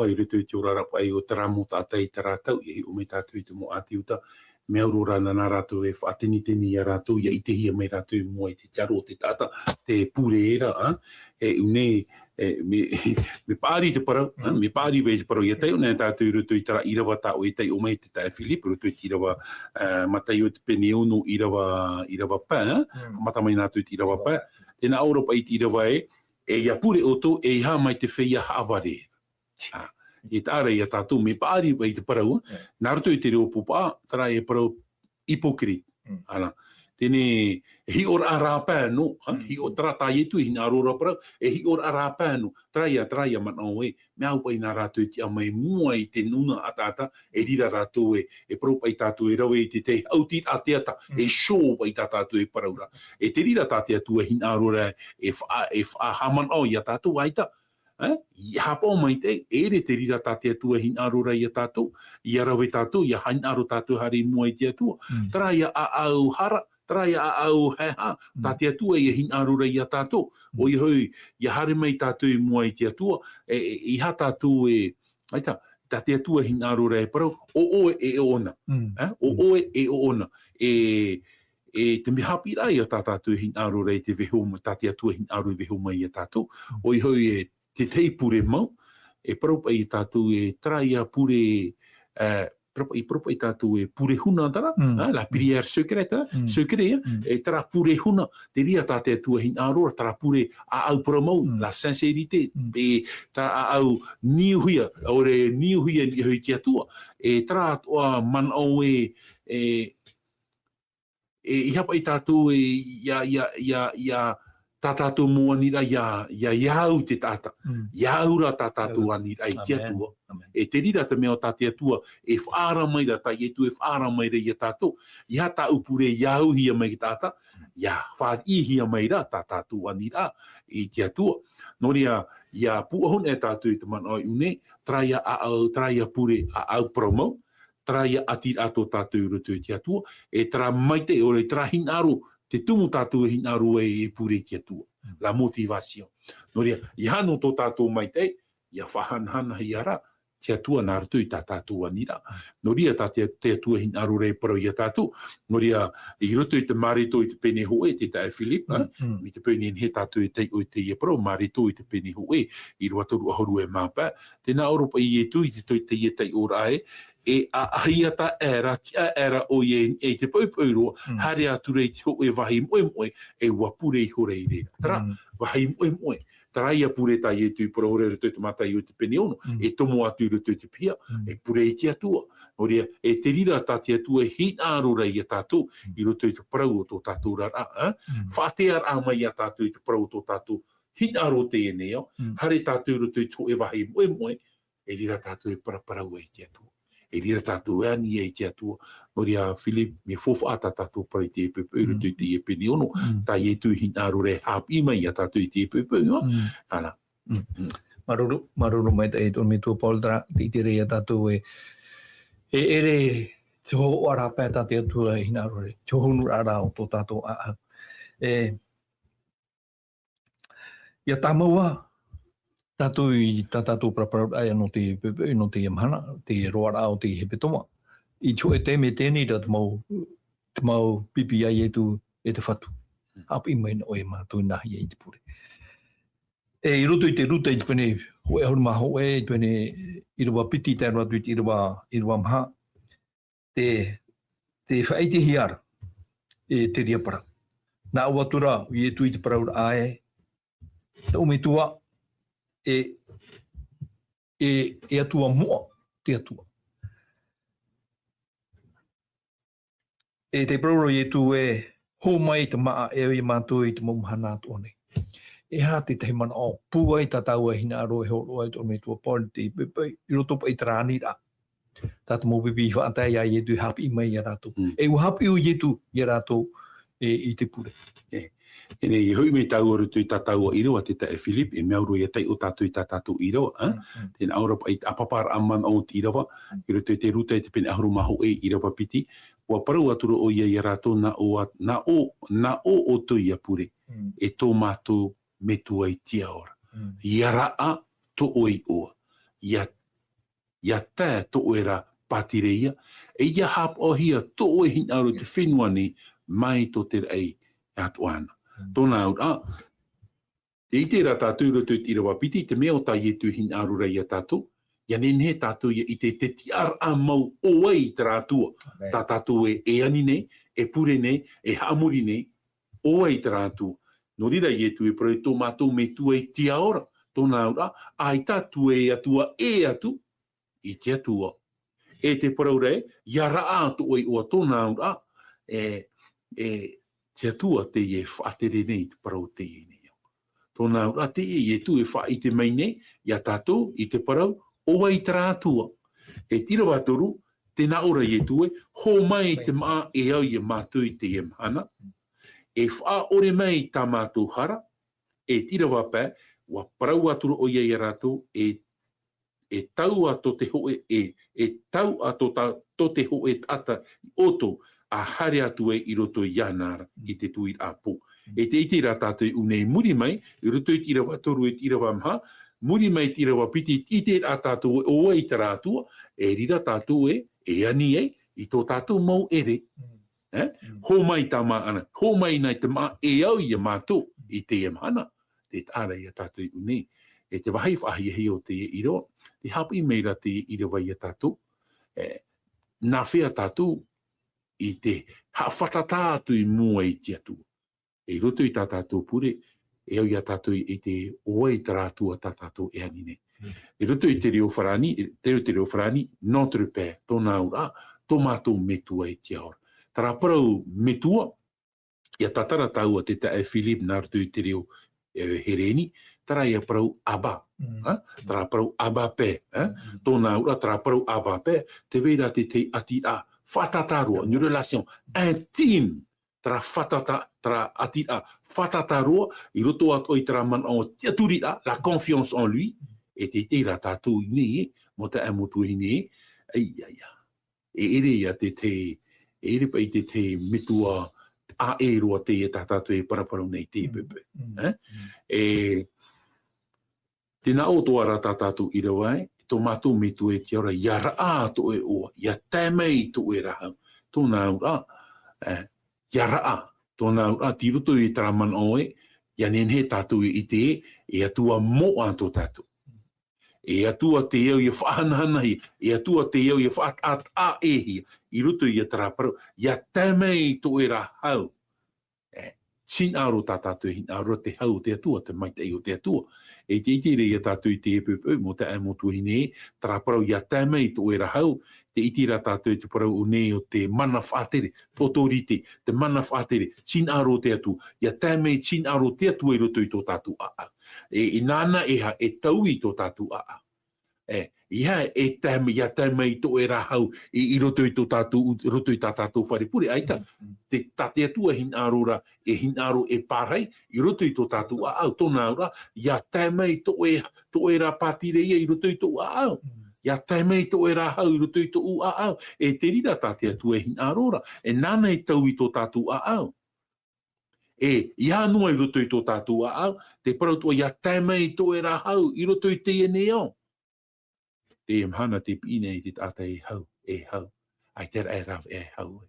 i roto i te orarapa ai o teramu tātai te rātau, i o me tātou i te mo ati uta, me auru rana nā rātou e whaateni a rātou, ia i te hia mai rātou i mua i te tiaro o te tata, te pure era, e unei, me pāri te parau, me pāri vei te parau, ia tei o nea tātou i roto i tara irawa tā o e tei o mai te tae Filipe, roto i te irawa matai o te pene ono irawa pā, matamai nātou i te irawa pā, tēnā aurapa i te irawa e ia pure o tō, e iha mai te whia haaware. I te ara i a tātou, me pāri vei te parau, nā roto i te reo pupā, tara e parau hipokrit, tēne hi or arapano, hi o trata yetu hi na rora para, e hi or arapano, traia manao e, me au pai nā rātou ti amai mua i te nuna atata, e rira rātou e propai tātou e rawe i te auti ateata, e show pai tātou e paraura. E te rira tātou atu e hi nā rora e wha hamanao i a tātou aita, i hapa o mai te, ere te rira tātou atu e hi nā rora i a tātou, i a rawe tātou, i a hain aro tātou hari mua i te atua, traia a au hara, traia a au heha, tāte atua i a hin arura i a tātou. O i hoi, i a hare mai tātou i mua i te atua, i ha tātou tāte atua hin arura e parau, o oe e ona. O oe e ona. E te mihapi rai a tātou hin arura i te veho, tāte atua hin arura i veho mai i a tātou. O i hoi, te tei pure mau, e parau pa i tātou e traia pure, propa i tātou e pure huna tara, la prière secrète, e tara pure huna, te ria tāte atua hin arora, tara pure a au promau, la sincérité, e tara a au niuhia, ore niuhia i hui te atua, e tara atua man au i hapa i tātou ia tā tātou mua nira ia iau te tāta. Iaura tā tātou anira i te atua. E te rira te mea o tā te atua, e whaara mai ra tai e tu e whaara mai ra i a tātou. Ia tā upure iau hia mai ki tāta, ia whaari hia mai ra tā tātou anira i te atua. Noria, ia puahon e tātou i te mana o une, traia pure a au promau, traia atir ato tātou i roto i te atua, e tra mai te ore trahin aro, te tumu tātou hin aru e pure ki atua. La motivation. Noria, i hano tō tātou mai te, ia whahanhana hi ara, te atua nā rutu I tā tātua nira. No ria tā te atua hin aru rei parau I a tātou. No ria I roto I te marito I te pene hoe, te tae Philip, mi te pene he tātou I te o te ia parau, marito I te pene hoe, I roa toru ahoru e māpā. Tēnā oropa I tu I te toi te ia tei ora e a hiata era, tia era o e te paupauro, hare atu rei te ho e wahi moe moe, e wapure I hore I reira. Tara, wahi moe moe. Tara ia pure ta I tu I porore ruto te mata I o te pene ono, e tomo atu ruto te pia, e pure I te atua. Oria, e te rira ta te atua hi aro rei a tātou, I roto I te parau o tō tātou rara. Whātea rā mai a tātou I te parau o tō tātou, hi aro te e neo, hare tātou ruto I te ho e wahi moe moe, e rira tātou E paraparau e te atua. E rira tātou e ani e te atua. Oria, Philip, me fofa ata tātou para I te epepe, ruto I te epeni ono, ta I tu hi aro re hapi mai a tātou I te epepe, ana. Maruru mai te e me tua poltra, te rei a tātou e ere te ho ora pēta te atua hi aro re, te honu ara o tō tātou a. Ia tā maua, tātou I tātou praparau ai no te pepe, no te amhana, te roara o te hepetoma. I tō e te me tēnei ra te mau pipi ai e tu e te whatu. Hapi mai na o e mātou nahi e I te pure. E I roto I te ruta I te pene, hoe ahuru maho e, I te pene irawa piti, te ratu I irawa maha, te whaiti hiara e te ria para. Nā awatura, I e tu I te parau ae, te umetua, e atua moa, te atua. E te parau I e tu e ho mai te maa e I mātou I te maumhana atu ane. E hā te tehi mana o pua I tātau e hina aro e horo ai tō me tua pōri te pepe I roto pa I trāni rā. Tātou mō pepe I whaatai ai e tu hapi I mai I rātou. E u hapi u I tu I rātou I te pure. E nei hui me tau aru tu I tātou I roa te tae Philip, e meauro I tei o tātou I tātou I roa. Tēnā aurapa I apapara aman o te I roa, I roto te ruta I te pene ahuru maho e I roa piti, ua parau aturu o ia I rātou na o tu I apure, e tō mātou me tua I tia ora. Ia raa to oi oa. Ia tā to oera patireia, e ia hap o hia to oi hinaru te whenua ni mai to te rei atuana. Tōna ura, e te ra tātou roto I rawa piti, te mea o tā ietu hinaru rei a tātou, ia nenhe tātou I te tiar a mau oai te rātua. Tā tātou e ani nei, e pure nei, e hamuri nei, oai te rātua. No rira I tu e pro tō mātou me tua I tia ora, tōna ura, ai tātou e atua I te atua. E te parau rei, ia raa atu oi oa tōna ura, te atua te e whaatere nei te parau te e nei. Tōna ura te e tu e wha I te mai nei, ia tātou I te parau, oa I te rātua. E tira watoru, tēnā ora I tu e, ho mai te maa e au I mātou I te e mahana, e wha ore mai tā mātou hara, e tira wapē, wa parau aturu o ia I rātou, e tau ato te ho e tau ato to te ho e tata oto a hare atu e I roto I anara I te tui apo. E te iti rā tātou unei muri mai, I roto I tira watoru e tira wamha, muri mai tira wapiti I te rā tātou o I te rātua, e rira tātou e ani I tō tātou mau ere. Ho mai tā maana, ho mai nai te maa e au I mātou I te e mana, te tāra I a tātou unei. E te wahi whahi hei o te I roa, te hapi meira te I roa I a tātou, nā whea tātou I te hawhatata atu I mua I te atua. E roto I tā tātou pure, e au I a tātou I te oa I tā rātua tā tātou e ani nei. E roto I te reo wharani, Notre Père, tōna ura, tō mātou metua I te aora. Tara parau metua, ia tatara taua te tae Philip nā rutu I te reo hereni, tara ia parau aba. Tara parau aba pē. Tōna ura tara parau aba pē, te veira te ati a whatatarua, une relation intime, tara ati a whatatarua, I roto at oi tara man o te aturi a, la confiance en lui, e te teira tātou I nei, mo ta e motu I nei, e ere ia te e ere pa I te mitua a e roa te e tātātou e paraparau nei te pepe. Tēnā o toa rā tātātou I rawa tō mātou me tu e te ora, ia raa to e oa, ia tēmei to e rahau. Tōna ura, ia raa, tōna ura, ti roto i tara man oe, ia nenhe tātou i te e atua moa tō tātou. E atua te iau i whahanahana hi, e atua te iau i whaat e hi, i roto i a tara parau, ia tēmei to e rahau. Tin aro tā tātou hin aro te hau te atua, te mai te i o te atua. E te iti rei a tātou i te epupu, mo te amo tuhine, tara parau ia tēmei to e rahau, te iti ra tātou i te parau o ne o te mana whātere, tōtorite, te mana whātere, tin aro te atu, ia tēmei tin aro te atua i roto i tō tātou a. E nāna eha, e tau i tō tātou a. Ia e tēmei, ia tēmei to e rahau, i roto i tō tātou, roto i tā tātou wharepure, aita, te tate atua hin arora, e hin aro e pārai, i roto i tō tātou a au, tōna ora, ia tēmei to e ra pātire ia i roto i tō a au. Ia tēmei to e rahau i roto i tō a au, e te rira tate atua e hin arora, e nāna e tau i tō tātou a au. E ia anua i roto i tō tātou a au, te parau tua ia tēmei to e rahau, i roto i te e neo. Te mhana te pine i te tata e hau, ai te rai raw e hau,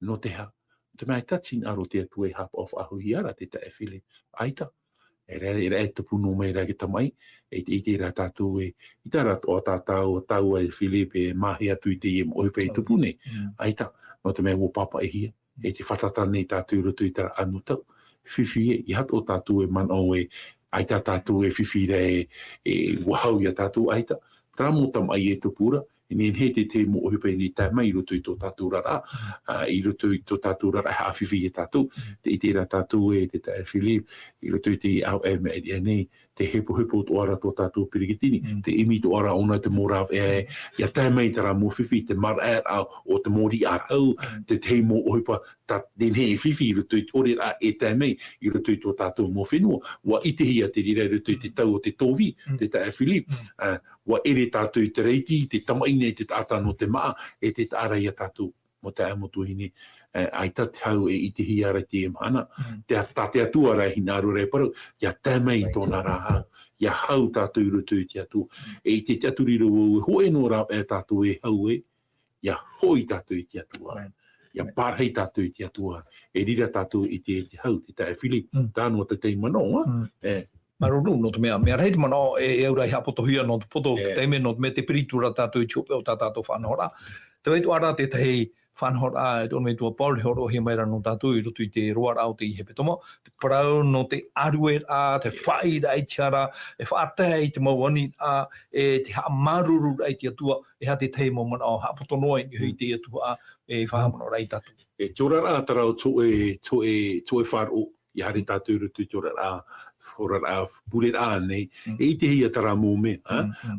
no te hau. Te mai tatin aro te atu e hap of ahu hiara te ta e while, aita. E rea e tupu no mei rea ki tamai, e te ite ra tātou e, i tā rato o tātau o tau e Filipe e mahi atu i te i moipe i tupu ne, aita. No te mea wo papa e hia, e te whatatane i tātou roto i tara anu tau. Whiwhi e, i hat o tātou e man o e, aita tātou e whiwhi e wahau i a tātou aita. Tramo tam ai e tupura, e nien he te mo ohipe ni tāmai i roto i tō tātou rara, i roto i tō tātou rara ha whiwhi e tātou, te ite ra tātou e te tae Philip, i roto i te au e me e nei, te hepo tō ara tō tātou pirikitini, te imi tō ara ona te moraw e, ia tāmai tara mo whiwhi, te mara e au, o te mori arau, te te mo ohipa, nien he e whiwhi i roto i ore ra e tāmai, i roto i tō tātou mo whenua, wa ite hia te rira roto i te tau o te tovi, te tae Philip, wa ere tātou i te reiti, te tamaine te tātā no te maa, e te tāra i a tātou mo te amotuhine, ai ta tau e ite hiara te emhana, te atua rai hinaru rei parau, ia tēmei tōna raha, ia hau tātou i roto i te atu, e i te aturi rau, hoe no rau e tātou e hau e, ia hoi tātou i te atua, ia pārhei tātou i te atua, e rira tātou i te hau, te tae Philip, tānua te te manoa, Maruru no te mea rei te mana e aurai hapotohia no te poto ki teime no te me te piritura tātou i tūpe o tātou whanhora. Te waitu ara te tei whanhora e tōna tua Paul horo hi maira no tātou i roto i te roa rau te i hepe tomo. Te parau no te aruer a, te whai rai tiara, e whaatea i te mauani a, e te maruru rai te atua, e ha te tei mo mana o hapotonoa i hui te atua e whahamano rai tātou. E tōra rā tarau tō e wharo, i hari tātou i roto i tōra rā, ora a pure a nei e te hia tara mo me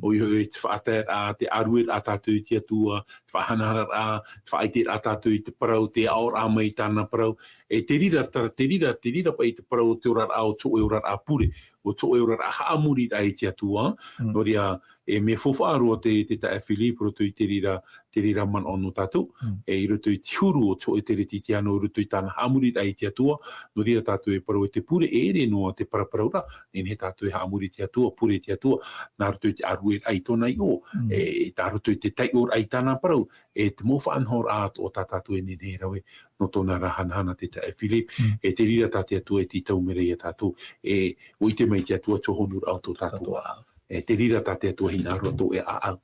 o i te whaatea a te aruer a tātou i te atua whahanara a whaite a tātou i te parau te aor a mai tāna parau e te rira pa i te parau te ora a o tō e ora a pure o tō e ora a haamuri a i te atua no ria e me whawhaaro te tae Philip roto i te rira man ono tātou e i roto i te huru o tō e te reti te ano roto i tāna haamuri a i te atua no ria tātou e parau e te pure e ere no te paraparaura e he tātou e haamuri te atua pure te atua nā roto i te aruer ai tōna i o e tā roto i te tai or ai tāna parau e te mōwha anhor a o tā tātou e nene rawe no tōna rahanahana te tae Philip e te rira tā te atua e ti tau merei a tātou e o i te mai te atua tohonur au tō tātou e te rira tā te atua hina roto e a au.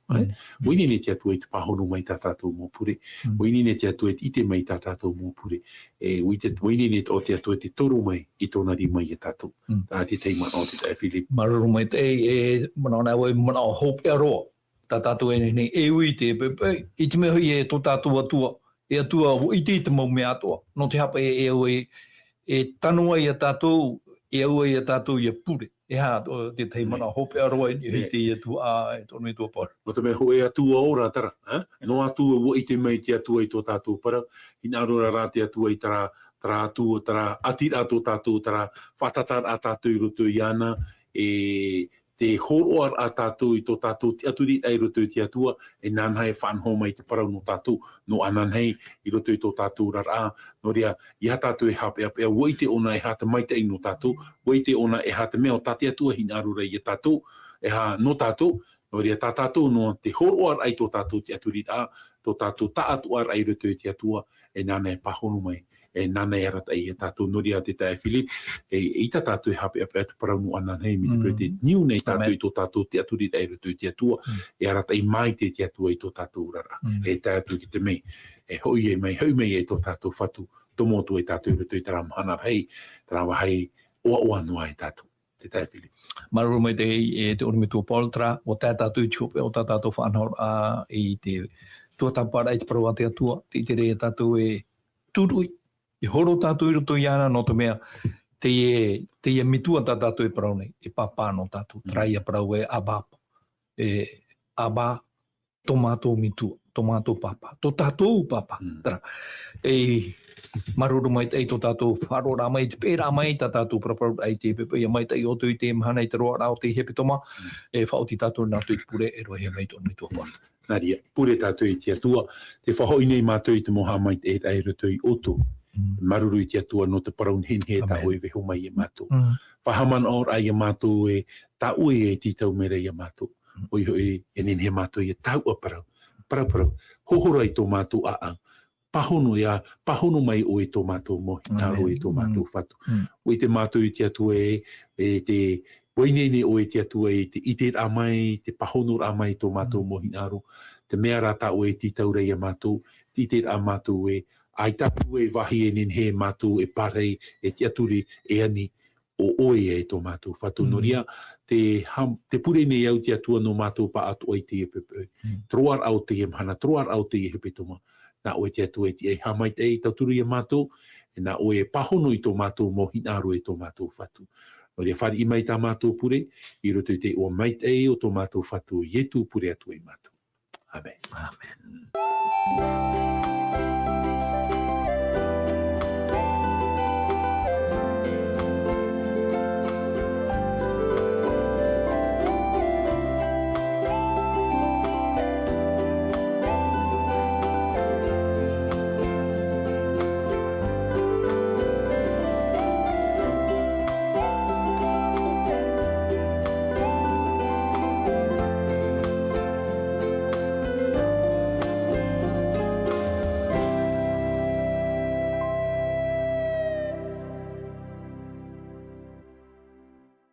Oini ne te atua i te pahono mai tā tātou mō pure. Oini ne te atua i te mai tā tātou mō pure. Oini ne te atua te toro mai i tōna ri mai e tātou. Tā te teima o te tae Philip. Maruru mai te e mana o nāwai mana o hope e roa. Tā tātou e nei e ui te pepe. I te mehui e tō tātou atua. E atua o iti te mau mea atua. No te hapa e ui e tanua i a tātou e ui i a tātou i a pure. E ha te teimana hope aroa i te i atu a e tonu i tua par. No te mea hoe atua ora tara. No atua wo i te mei te atua i tō tātou para. Hina arora rā te atua i tara atua, tara atira tō tātou, tara whatatar a tātou i roto i ana. E te horoar a tātou i tō tātou te aturi ai roto i te atua. E nanhai whanho mai te parau no tātou. No ananhei i roto i tō tātou rara. No rea, i ha tātou e hape apea. Waite ona e hata mai te no tātou. Waite ona e hata mea o tāte atua hina arura i e tātou. E ha no tātou. O ria tā tātou no te horo ar ai tō tātou te aturita, tō tātou ta atu ar ai roto te atua, e nana e pahono mai, e nana e rata i e tātou nori a te tae Philip, i tā tātou e hape ape atu paranu ana nei, mi te niu nei tātou i tō tātou te aturita ai roto te atua, e rata i mai te atua i tō tātou rara, e tātou ki te mei, e hoi e mai, hau mei e tō tātou whatu, tomo tu e tātou roto i taramahana hei, tarawa hei, oa noa e tātou. Maru mai te orimitua poltra, o tātātou i tiope, o tātātou whanau i te tuatapara i te parawa te atua, te tere e tātou e turui, i horo tātou i roto i ana, no te mea, te e mitua tātou e parau nei, e papa no tātou, trai a parau e abapa, aba, tomato mitua, tomato papa, to tātou papa, tara, maruru mai tei tō tātou wharora mai, te pērā mai tā tātou praparau ai te pepe, ia mai tei o tui te mahana i te roa rao te hepe toma, e whauti tātou nā tui pure, e roa hea mai tō mai tō pāra. Naria, pure tātou i te atua, te whahoi nei mātou i te moha mai te e roto i oto, maruru i te atua no te paraun hen he tā hoi veho mai e mātou. Whahaman or ai e mātou e tā ue e titau mere i a mātou, hoi hoi e nen he mātou i e tau a parau, parau, hohora i tō mātou a pahono mai o e tō mātou mohi, nāro e tō mātou whatu. O i te mātou i te atua e te wainene o e te atua e te ite a mai, te pahono a mai tō mātou mohi nāro, te mea rata o e titau rei a mātou, te ite a mātou e ai tapu e wahi e nen he mātou e parei, e te aturi e ani o oe e tō mātou whatu. Noria, te pure nei au te atua no mātou pa atu o i te e pepe. Troar au te e mhana, troar au te e hepe toma. Nā oe te atua e te e hamai te e tauturu i a mātou, e nā oe e pahono i tō mātou mohi nāro e tō mātou whatu. No rea whari i mai tā mātou pure, i roto i te o mai te e o tō mātou whatu, i etu pure atu i mātou. Amen. Amen.